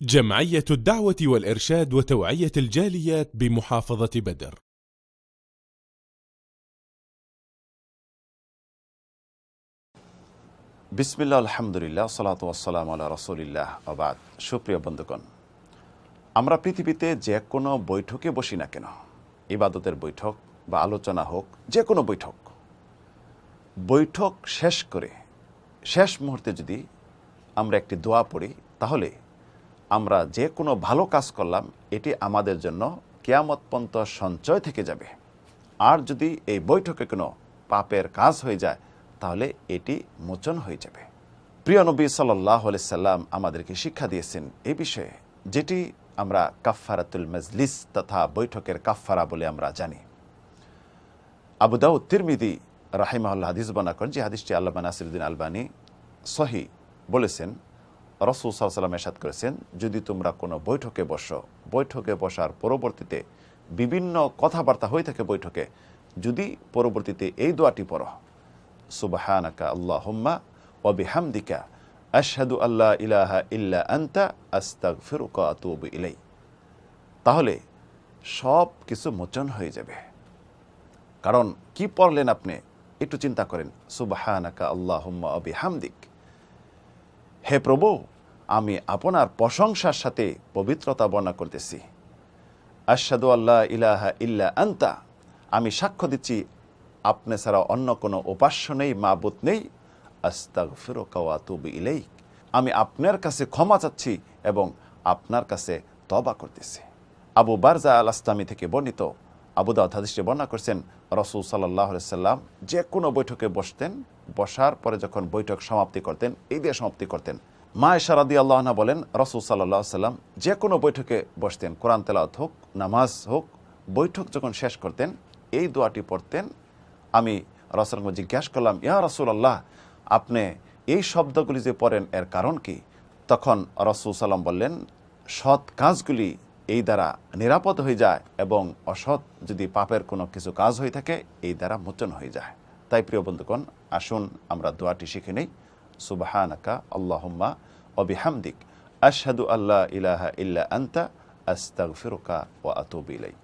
جمعية الدعوة والإرشاد وتوعية الجاليات بمحافظة بدر. বিসমিল্লাহ আলহামদুলিল্লাহ সালাতু ওয়াসসালামু আলা রাসূলিল্লাহ ওয়া বাদ। সুপ্রিয় বন্ধুগণ, আমরা পৃথিবীতে যে কোনো বৈঠকে বসি না কেন, ইবাদতের বৈঠক বা আলোচনা হোক, যে কোনো বৈঠক শেষ করে শেষ মুহূর্তে যদি আমরা একটি দোয়া পড়ি, তাহলে আমরা যে কোনো ভালো কাজ করলাম এটি আমাদের জন্য কিয়ামত পর্যন্ত সঞ্চয় থেকে যাবে। আর যদি এই বৈঠকে কোনো পাপের কাজ হয়ে যায়, তাহলে এটি মোচন হয়ে যাবে। প্রিয় নবী সাল্লাল্লাহু আলাইহি সাল্লাম আমাদেরকে শিক্ষা দিয়েছেন এই বিষয়ে, যেটি আমরা কাফফারাতুল মাজলিস তথা বৈঠকের কাফফারা বলে আমরা জানি। আবু দাউদ তিরমিজি রাহিমাহুল্লাহ হাদিস বর্ণনা করেন, যে হাদিসটি আল্লামা নাসিরুদ্দিন আলবানী সহি বলেছেন। রাসূল সাল্লাল্লাহু আলাইহি ওয়াসাল্লাম ইরশাদ করেছেন, যদি তোমরা কোনো বৈঠকে বসো, বৈঠকে বসার পরবর্তীতে বিভিন্ন কথাবার্তা হয়ে থাকে বৈঠকে, যদি পরবর্তীতে এই দোয়াটি পড়ো, সুবহানাকা আল্লাহুম্মা ওয়া বিহামদিকা আশহাদু আল্লা ইলাহা ইল্লা আনতা আস্তাগফিরুকা ওয়া আতুবু ইলাইক, তাহলে সব কিছু মোচন হয়ে যাবে। কারণ কি পড়লেন আপনি, একটু চিন্তা করেন। সুবহানাকা আল্লাহুম্মা ওয়া বিহামদিক, হে প্রভু, আমি আপনার প্রশংসার সাথে পবিত্রতা বর্ণনা করতেছি। আশহাদু আল্লা ইলাহা ইল্লা আনতা, আমি সাক্ষ্য দিচ্ছি আপনি ছাড়া অন্য কোনো উপাস্য নেই, মাবুদ নেই। আস্তাগফিরুকা ওয়া আতুবু ইলাইক, আমি আপনার কাছে ক্ষমা চাচ্ছি এবং আপনার কাছে তওবা করতেছি। আবু বারজা আল আসলামী থেকে বর্ণিত, আবু দাউদ হাদিসটি বর্ণনা করেছেন, রাসূল সাল্লাল্লাহু আলাইহি সাল্লাম যে কোনো বৈঠকে বসতেন, বসার পরে যখন বৈঠক সমাপ্তি করতেন, এই দিয়ে সমাপ্তি করতেন। মা আয়েশা রাদিয়াল্লাহু আনহা বলেন, রাসূল সাল্লাল্লাহু আলাইহি সাল্লাম যে কোনো বৈঠকে বসতেন, কোরআন তেলাওয়াত হোক, নামাজ হোক, বৈঠক যখন শেষ করতেন এই দোয়াটি পড়তেন। আমি রাসূলকে জিজ্ঞাসা করলাম, ইয়া রাসূলুল্লাহ, আপনি এই শব্দগুলি যে পড়েন এর কারণ কি? তখন রাসূল সাল্লাম বললেন, সৎ কাজগুলি এই দ্বারা নিরাপদ হয়ে যায় এবং অসৎ যদি পাপের কোনো কিছু কাজ হয়ে থাকে এই দ্বারা মোচন হয়ে যায়। তাই প্রিয় বন্ধুগণ, আসুন আমরা দোয়াটি শিখে নেই। সুবহানাকা আল্লাহুম্মা ওয়া বিহামদিক আশহাদু আল্লা ইলাহা ইল্লা আনতা আস্তাগফিরুকা ওয়া আতুবু ইলাইক।